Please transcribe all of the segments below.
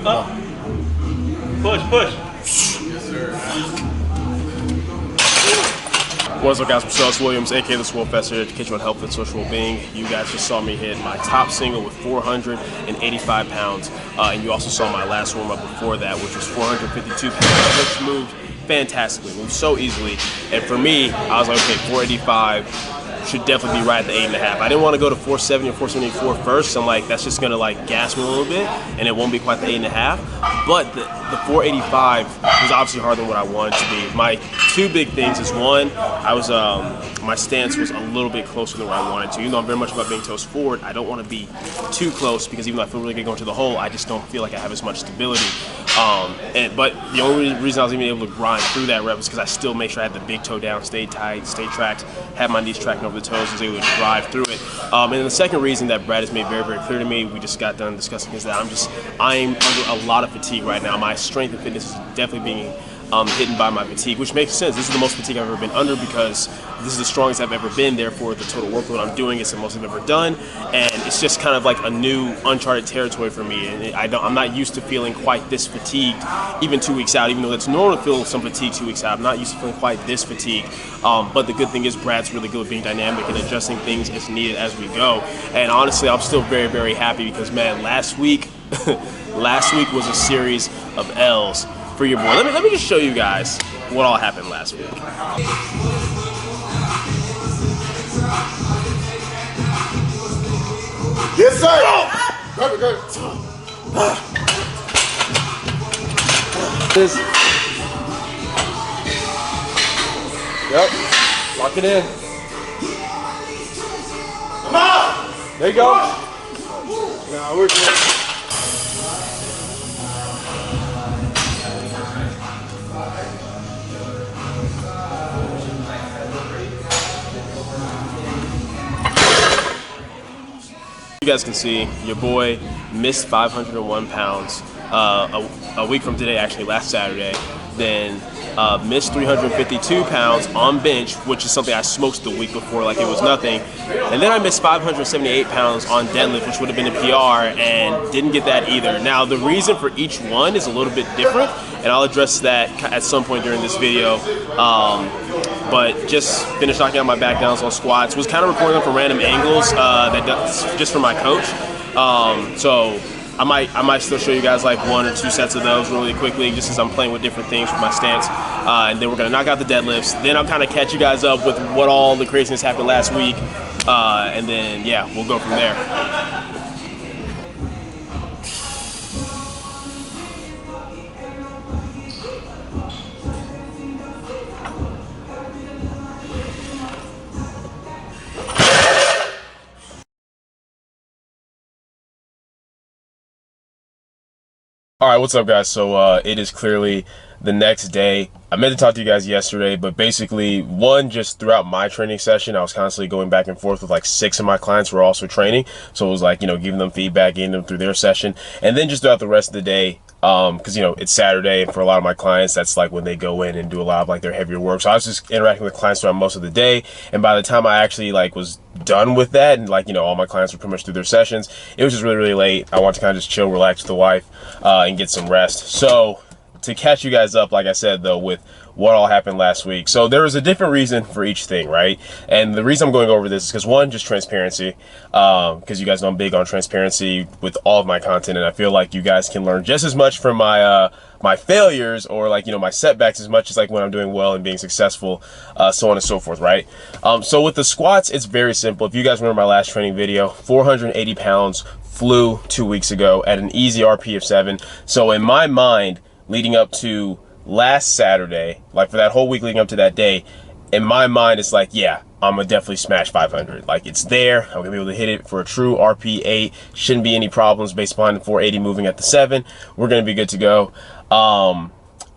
Up. Push, push. Yes, sir. What's up, guys? I'm Charles Williams, aka TheSwolefessor, education on health and social well-being. You guys just saw me hit my top single with 485 pounds, and you also saw my last warm-up before that, which was 452 pounds, which moved fantastically, moved so easily. And for me, I was like, okay, 485 should definitely be right at the 8.5. I didn't want to go to 470 or 474 first. I'm like, that's just gonna like gas me a little bit, and it won't be quite the 8.5. But the 485 was obviously harder than what I wanted to be. My two big things is one, I was my stance was a little bit closer than what I wanted to. Even though I'm very much about being toes forward, I don't want to be too close because even though I feel really good going to the hole, I just don't feel like I have as much stability. But the only reason I was even able to grind through that rep is because I still made sure I had the big toe down, stayed tight, stayed tracked, had my knees tracking over the toes, was able to drive through it. And then the second reason that Brad has made very, very clear to me, we just got done discussing, is that I'm under a lot of fatigue right now. My strength and fitness is definitely being hidden by my fatigue, which makes sense. This is the most fatigue I've ever been under because this is the strongest I've ever been. Therefore, the total workload I'm doing is the most I've ever done, and it's just kind of like a new, uncharted territory for me. And I'm not used to feeling quite this fatigued, even 2 weeks out. Even though it's normal to feel some fatigue 2 weeks out, I'm not used to feeling quite this fatigued. But the good thing is Brad's really good at being dynamic and adjusting things as needed as we go. And honestly, I'm still very, very happy because, man, last week was a series of L's for your boy. Let me just show you guys what all happened last week. Yes, sir. Grab it, grab it. Yep. Lock it in. Come on. There you go. Now we're good. You guys can see your boy missed 501 pounds a week from today, actually last Saturday. Then missed 352 pounds on bench, which is something I smoked the week before like it was nothing. And then I missed 578 pounds on deadlift, which would have been a PR, and didn't get that either. Now, the reason for each one is a little bbit different, and I'll address that at some point during this video. But just finished knocking out my back downs on squats. Was kind of recording them from random angles just for my coach. So I might still show you guys like 1 or 2 sets of those really quickly, just as I'm playing with different things with my stance. And then we're gonna knock out the deadlifts. Then I'll kind of catch you guys up with what all the craziness happened last week. And then yeah, we'll go from there. All right, what's up, guys? So it is clearly the next day. I meant to talk to you guys yesterday, but basically, just throughout my training session, I was constantly going back and forth with like 6 of my clients who were also training. So it was like, giving them feedback, getting them through their session. And then just throughout the rest of the day, because it's Saturday, and for a lot of my clients, that's like when they go in and do a lot of like their heavier work. So I was just interacting with clients throughout most of the day, and by the time I actually like was done with that, and like all my clients were pretty much through their sessions, it was just really, really late. I wanted to kind of just chill, relax with the wife, and get some rest. So to catch you guys up, like I said though, with what all happened last week. So there was a different reason for each thing, right? And the reason I'm going over this is because, one, just transparency, because you guys know I'm big on transparency with all of my content, and I feel like you guys can learn just as much from my my failures or like my setbacks as much as like when I'm doing well and being successful, so on and so forth, right? So with the squats, it's very simple. If you guys remember my last training video, 480 pounds flew 2 weeks ago at an easy RP of 7. So in my mind, leading up to last Saturday, like for that whole week leading up to that day, in my mind, it's like, yeah, I'm gonna definitely smash 500. Like, it's there. I'm gonna be able to hit it for a true RP 8. Shouldn't be any problems based upon the 480 moving at the 7. We're gonna be good to go.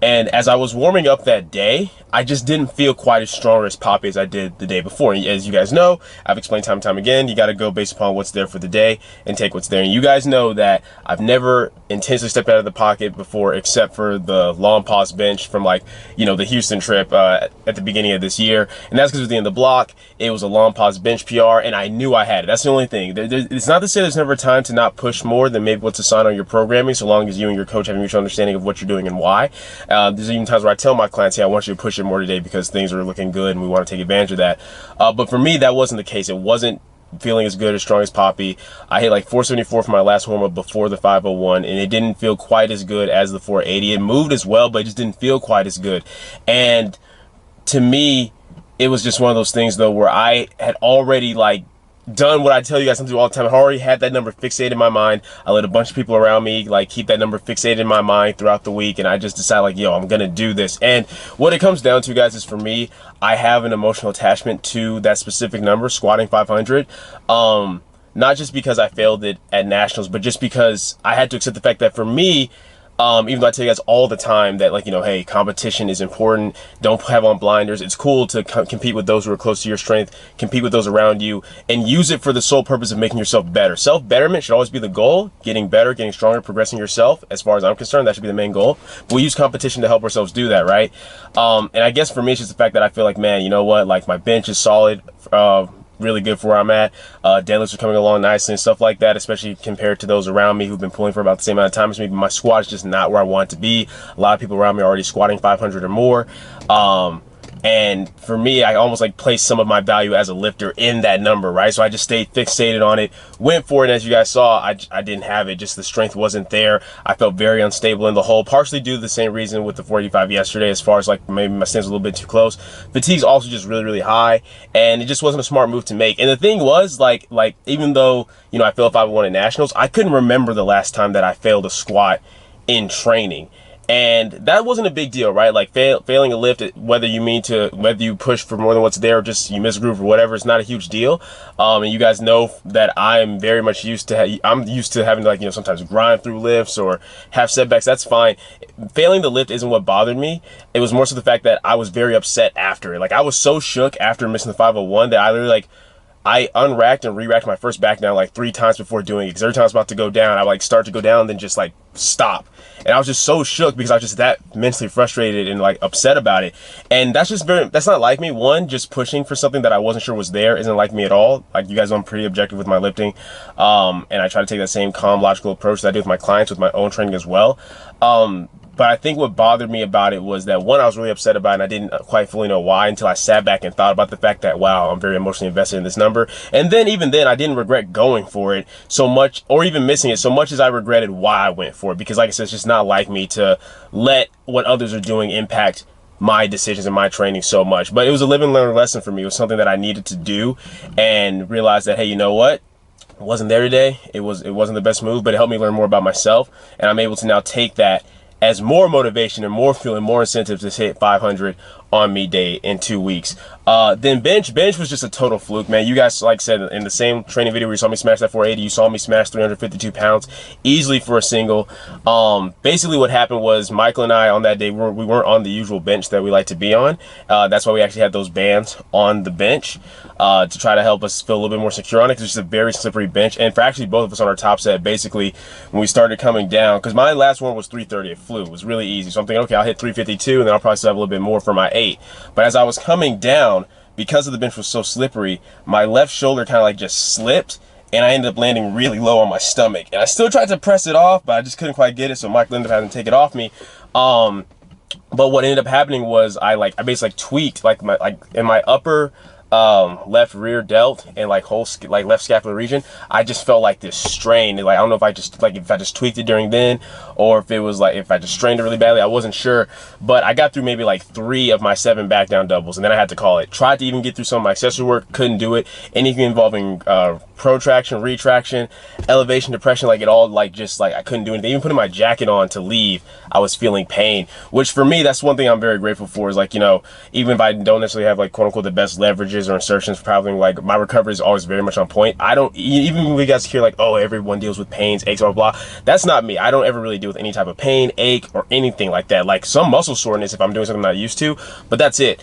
And as I was warming up that day, I just didn't feel quite as strong or as poppy as I did the day before. And as you guys know, I've explained time and time again, you got to go based upon what's there for the day and take what's there. And you guys know that I've never intentionally stepped out of the pocket before, except for the long pause bench from like, you know, the Houston trip at the beginning of this year. And that's because it was the end of the block. It was a long pause bench PR, and I knew I had it. That's the only thing. It's not to say there's never a time to not push more than maybe what's assigned on your programming, so long as you and your coach have a mutual understanding of what you're doing and why. There's even times where I tell my clients, hey, I want you to push it more today because things are looking good and we want to take advantage of that. But for me, that wasn't the case. It wasn't feeling as good, as strong as Poppy. I hit like 474 for my last warm-up before the 501, and it didn't feel quite as good as the 480. It moved as well, but it just didn't feel quite as good. And to me, it was just one of those things, though, where I had already like done what I tell you guys to do all the time. I already had that number fixated in my mind. I let a bunch of people around me like keep that number fixated in my mind throughout the week, and I just decided like, yo, I'm gonna do this. And what it comes down to, guys, is for me, I have an emotional attachment to that specific number, squatting 500. Not just because I failed it at nationals, but just because I had to accept the fact that for me, even though I tell you guys all the time that, like, you know, hey, competition is important. Don't have on blinders. It's cool to compete with those who are close to your strength, compete with those around you, and use it for the sole purpose of making yourself better. Self-betterment should always be the goal. Getting better, getting stronger, progressing yourself. As far as I'm concerned, that should be the main goal. But we use competition to help ourselves do that, right? And I guess for me, it's just the fact that I feel like, man, you know what? Like, my bench is solid. Really good for where I'm at. Deadlifts are coming along nicely and stuff like that, especially compared to those around me who've been pulling for about the same amount of time as me. But my squat is just not where I want it to be. A lot of people around me are already squatting 500 or more. And for me, I almost like placed some of my value as a lifter in that number, right? So I just stayed fixated on it, went for it, and as you guys saw, I didn't have it. Just the strength wasn't there. I felt very unstable in the hole, partially due to the same reason with the 485 yesterday, as far as like maybe my stance was a little bit too close. Fatigue's also just really, really high, and it just wasn't a smart move to make. And the thing was, like even though, you know, I failed 501 at nationals, I couldn't remember the last time that I failed a squat in training. And that wasn't a big deal, right? Like failing a lift, whether you push for more than what's there or just you miss a groove or whatever, it's not a huge deal. And you guys know that I'm very much used to, I'm used to having to, like, you know, sometimes grind through lifts or have setbacks. That's fine. Failing the lift isn't what bothered me. It was more so the fact that I was very upset after it. Like, I was so shook after missing the 501 that I literally, like, I unracked and re-racked my first back down like 3 times before doing it, because every time I was about to go down, I like start to go down and then just like stop. And I was just so shook because I was just that mentally frustrated and like upset about it. And that's just that's not like me. One, just pushing for something that I wasn't sure was there isn't like me at all. Like, you guys know I'm pretty objective with my lifting. And I try to take that same calm, logical approach that I do with my clients with my own training as well. But I think what bothered me about it was that, one, I was really upset about it, and I didn't quite fully know why until I sat back and thought about the fact that, wow, I'm very emotionally invested in this number. And then even then, I didn't regret going for it so much, or even missing it so much as I regretted why I went for it. Because like I said, it's just not like me to let what others are doing impact my decisions and my training so much. But it was a live and learn lesson for me. It was something that I needed to do, and realize that, hey, you know what? I wasn't there today. It wasn't the best move, but it helped me learn more about myself. And I'm able to now take that as more motivation and more fuel and more incentive to hit 500 on me day in 2 weeks. Then bench was just a total fluke, man. You guys, like I said, in the same training video where you saw me smash that 480, you saw me smash 352 pounds easily for a single. Basically what happened was Michael and I on that day, we weren't on the usual bench that we like to be on. That's why we actually had those bands on the bench to try to help us feel a little bit more secure on it, because it's just a very slippery bench. And for actually both of us on our top set, basically when we started coming down, because my last one was 330, it flew, it was really easy. So I'm thinking, okay, I'll hit 352 and then I'll probably still have a little bit more for my 8. But as I was coming down, because of the bench was so slippery, my left shoulder kind of like just slipped, and I ended up landing really low on my stomach. And I still tried to press it off, but I just couldn't quite get it, so Mike ended up having to take it off me. But what ended up happening was I basically tweaked in my upper left rear delt and like left scapular region. I just felt like this strain. Like, I don't know if I just tweaked it during then, or if it was like if I just strained it really badly. I wasn't sure, but I got through maybe like 3 of my 7 back down doubles, and then I had to call it. Tried to even get through some of my accessory work, couldn't do it. Anything involving protraction, retraction, elevation, depression, like it all, like just like I couldn't do anything. Even putting my jacket on to leave, I was feeling pain, which for me, that's one thing I'm very grateful for, is like, you know, even if I don't necessarily have like quote unquote the best leverages or insertions for traveling, like my recovery is always very much on point. I don't, even when we guys hear like, oh, everyone deals with pains, aches, blah, blah, blah, that's not me. I don't ever really deal with any type of pain, ache, or anything like that. Like some muscle soreness if I'm doing something I'm not used to, but that's it.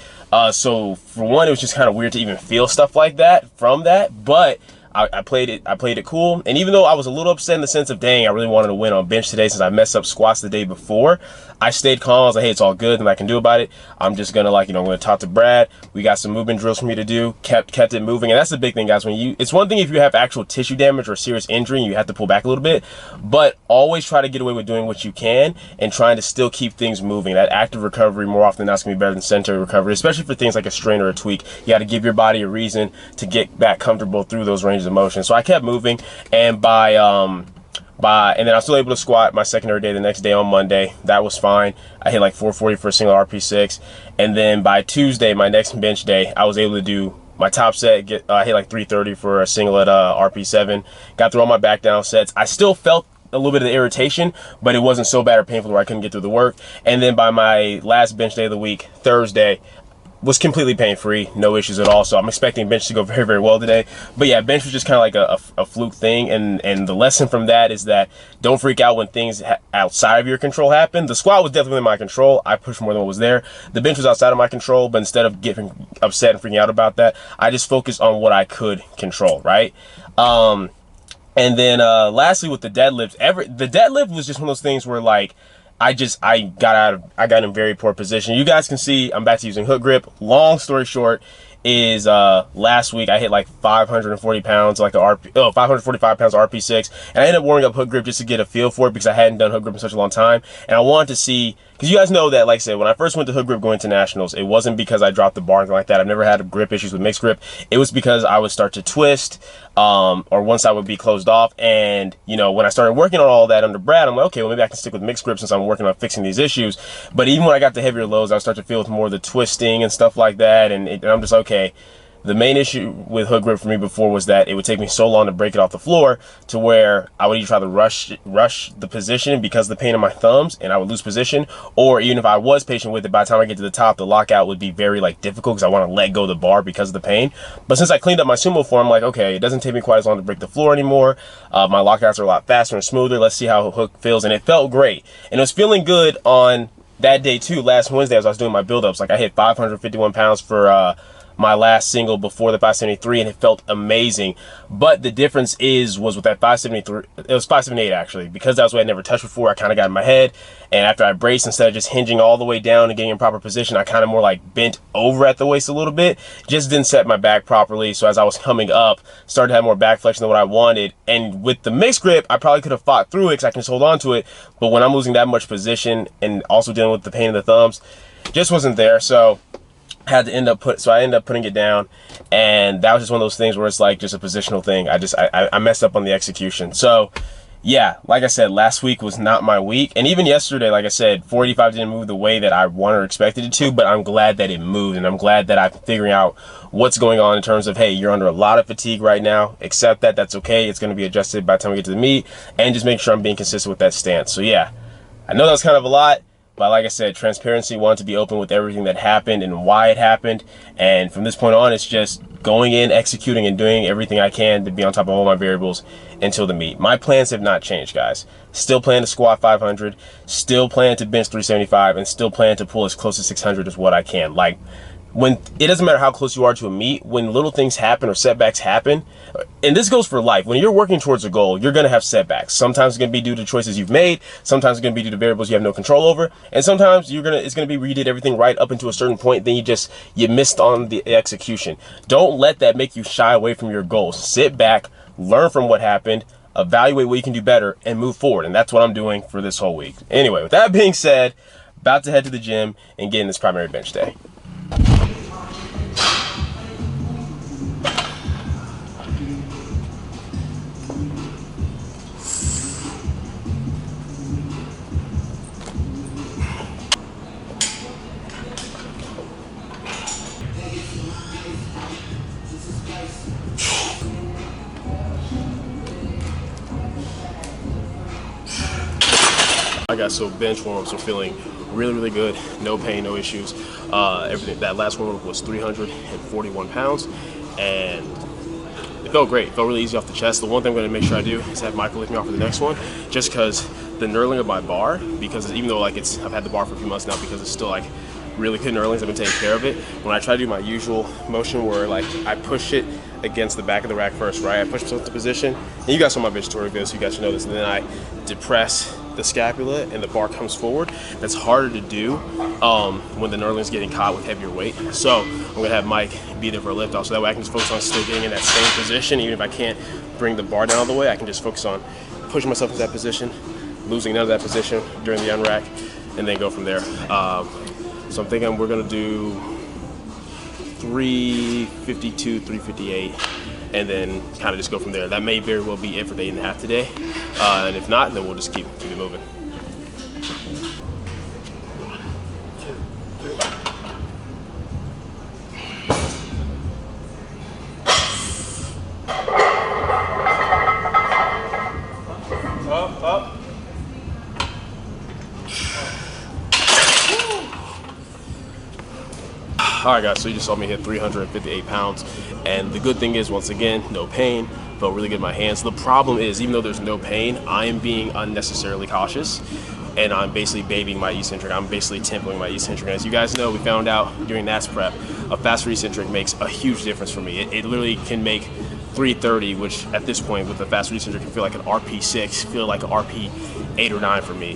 So for one, it was just kind of weird to even feel stuff like that from that, but I played it cool. And even though I was a little upset in the sense of, dang, I really wanted to win on bench today since I messed up squats the day before, I stayed calm. I was like, hey, it's all good, and I can do about it. I'm just gonna, like, you know, I'm gonna talk to Brad. We got some movement drills for me to do. Kept it moving, and that's the big thing, guys. It's one thing if you have actual tissue damage or serious injury and you have to pull back a little bit, but always try to get away with doing what you can and trying to still keep things moving. That active recovery more often than not is gonna be better than sedentary recovery, especially for things like a strain or a tweak. You got to give your body a reason to get back comfortable through those ranges of motion. So I kept moving, and and then I was still able to squat my secondary day the next day on Monday. That was fine. I hit like 440 for a single RP6. And then by Tuesday, my next bench day, I was able to do my top set. I hit like 330 for a single at RP7. Got through all my back down sets. I still felt a little bit of the irritation, but it wasn't so bad or painful where I couldn't get through the work. And then by my last bench day of the week, Thursday, was completely pain-free, no issues at all. So I'm expecting bench to go very, very well today. But yeah, bench was just kind of like a fluke thing. And the lesson from that is that don't freak out when things outside of your control happen. The squat was definitely in my control. I pushed more than what was there. The bench was outside of my control, but instead of getting upset and freaking out about that, I just focused on what I could control, right? And then lastly with the deadlift, the deadlift was just one of those things where like, I got in very poor position. You guys can see I'm back to using hook grip. Long story short is last week I hit like 540 pounds, like 545 pounds RP6, and I ended up warming up hook grip just to get a feel for it because I hadn't done hook grip in such a long time, and I wanted to see, because you guys know that, like I said, when I first went to hook grip going to nationals, it wasn't because I dropped the bar or anything like that. I've never had grip issues with mixed grip. It was because I would start to twist, or one side would be closed off, and you know, when I started working on all that under Brad, I'm like, okay, well maybe I can stick with mixed grip since I'm working on fixing these issues. But even when I got the heavier loads, I would start to feel with more of the twisting and stuff like that, and I'm just okay. The main issue with hook grip for me before was that it would take me so long to break it off the floor to where I would either try to rush the position because of the pain in my thumbs and I would lose position, or even if I was patient with it, by the time I get to the top, the lockout would be very like difficult because I want to let go of the bar because of the pain. But since I cleaned up my sumo form, I'm like, okay, it doesn't take me quite as long to break the floor anymore. My lockouts are a lot faster and smoother. Let's see how hook feels. And it felt great. And it was feeling good on that day too, last Wednesday, as I was doing my build-ups. Like I hit 551 pounds for my last single before the 573, and it felt amazing. But the difference was with that 573, it was 578 actually, because that was what I never touched before. I kind of got in my head, and after I braced, instead of just hinging all the way down and getting in proper position, I kind of more like bent over at the waist a little bit, just didn't set my back properly. So as I was coming up, started to have more back flexion than what I wanted. And with the mixed grip, I probably could have fought through it because I can just hold on to it. But when I'm losing that much position and also dealing with the pain in the thumbs, just wasn't there. So I ended up putting it down, and that was just one of those things where it's like just a positional thing. I messed up on the execution. So yeah, like I said, last week was not my week, and even yesterday, like I said, 485 didn't move the way that I wanted or expected it to, but I'm glad that it moved, and I'm glad that I'm figuring out what's going on in terms of, hey, you're under a lot of fatigue right now. Accept that. That's okay. It's going to be adjusted by the time we get to the meet, and just make sure I'm being consistent with that stance. So yeah, I know that was kind of a lot. But like I said, transparency, wanted to be open with everything that happened and why it happened. And from this point on, it's just going in, executing, and doing everything I can to be on top of all my variables until the meet. My plans have not changed, guys. Still plan to squat 500, still plan to bench 375, and still plan to pull as close to 600 as what I can. Like, when it doesn't matter how close you are to a meet, when little things happen or setbacks happen, and this goes for life, when you're working towards a goal, you're going to have setbacks. Sometimes it's going to be due to choices you've made, sometimes it's going to be due to variables you have no control over, and sometimes it's going to be where you did everything right up until a certain point, then you missed on the execution. Don't let that make you shy away from your goals. Sit back, learn from what happened, evaluate what you can do better, and move forward. And that's what I'm doing for this whole week. Anyway, with that being said, about to head to the gym and get in this primary bench day. Alright guys, so bench warm-ups are feeling really good, no pain, no issues. Everything, that last warm-up was 341 pounds, and it felt great. It felt really easy off the chest. The one thing I'm going to make sure I do is have Michael lift me off for the next one, just because the knurling of my bar, because even though like I've had the bar for a few months now, because it's still like really good knurlings, I've been taking care of it. When I try to do my usual motion where like I push it against the back of the rack first, right? I push myself into position, and you guys saw my bench tutorial video, so you guys should know this, and then I depress the scapula and the bar comes forward. That's harder to do when the knurling's getting caught with heavier weight. So I'm gonna have Mike be there for a lift off, so that way I can just focus on still getting in that same position. Even if I can't bring the bar down all the way, I can just focus on pushing myself into that position, losing none of that position during the unrack, and then go from there. So I'm thinking we're gonna do 352, 358, and then kind of just go from there. That may very well be it for day and a half today. And if not, then we'll just keep it moving. Up. Alright guys, so you just saw me hit 358 pounds, and the good thing is, once again, no pain, felt really good in my hands. The problem is, even though there's no pain, I am being unnecessarily cautious, and I'm basically babying my eccentric. I'm basically tempering my eccentric. As you guys know, we found out during NAS prep, a faster eccentric makes a huge difference for me. It literally can make 330, which at this point with the faster eccentric can feel like an RP6, feel like an RP 8 or 9 for me,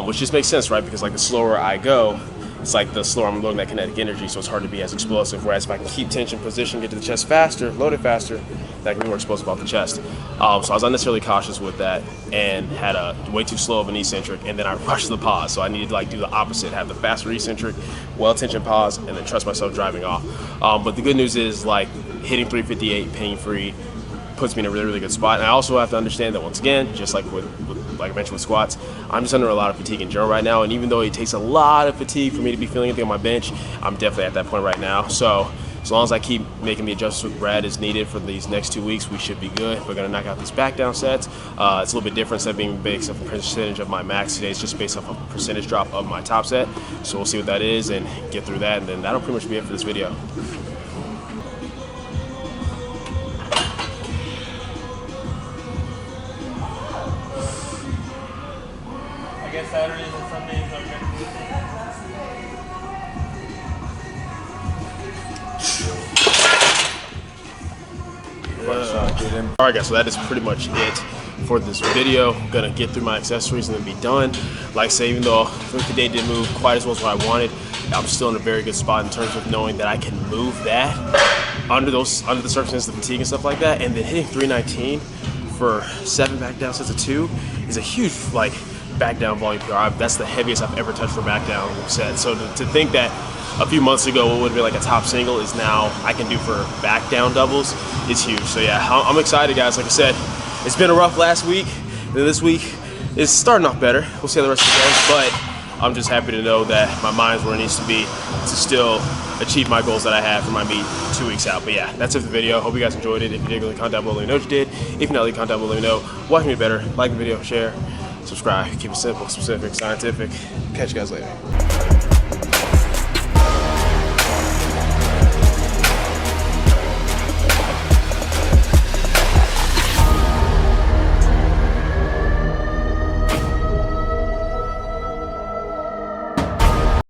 which just makes sense, right? Because like the slower I go, it's like the slower I'm loading that kinetic energy, so it's hard to be as explosive. Whereas if I can keep tension, position, get to the chest faster, load it faster, that can be more explosive off the chest. So I was unnecessarily cautious with that and had a way too slow of an eccentric, and then I rushed the pause. So I needed to like do the opposite, have the faster eccentric, well-tensioned pause, and then trust myself driving off. But the good news is like hitting 358 pain-free puts me in a really good spot. And I also have to understand that once again, just like like I mentioned with squats, I'm just under a lot of fatigue in general right now, and even though it takes a lot of fatigue for me to be feeling anything on my bench, I'm definitely at that point right now. So as long as I keep making the adjustments with Brad as needed for these next 2 weeks, we should be good. We're gonna knock out these back down sets. It's a little bit different instead of being based off a percentage of my max today. It's just based off a percentage drop of my top set. So we'll see what that is and get through that, and then that'll pretty much be it for this video. I guess Saturdays and Sundays are good. Alright guys, so that is pretty much it for this video. I'm gonna get through my accessories and then be done. Like I say, even though today didn't move quite as well as what I wanted, I'm still in a very good spot in terms of knowing that I can move that under the circumstances of fatigue and stuff like that. And then hitting 319 for 7 back down sets of 2 is a huge like back down volume PR. That's the heaviest I've ever touched for back down set. So to think that a few months ago what would be like a top single is now I can do for back down doubles is huge. So yeah, I'm excited guys. Like I said, it's been a rough last week, and this week is starting off better. We'll see how the rest of it goes, but I'm just happy to know that my mind's where it needs to be to still achieve my goals that I have for my meet 2 weeks out. But yeah, that's it for the video. Hope you guys enjoyed it. If you did, go leave a comment down below, let me know what you did. If not, leave a comment down below, let me know what can be better. Like the video, share, subscribe, keep it simple, specific, scientific. Catch you guys later.